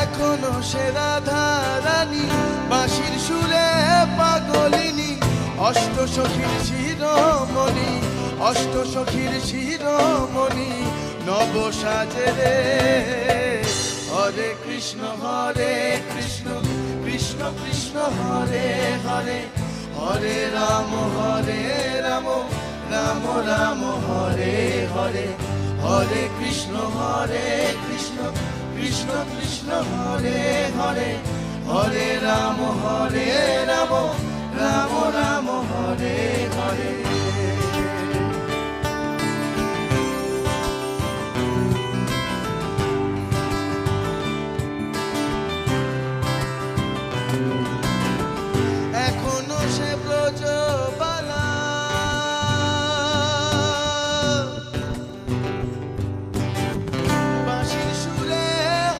এখনো সে রাধা রানী, বাঁশির সুরে পাগলিনী, অষ্টসখীর শিরোমণি, অষ্টসখীর শিরোমণি, নব সাজে রে। হরে কৃষ্ণ কৃষ্ণ কৃষ্ণ হরে হরে, হরে রাম রাম রাম হরে হরে, হরে কৃষ্ণ কৃষ্ণ কৃষ্ণ হরে হরে, হরে রাম রাম রাম হরে হরে।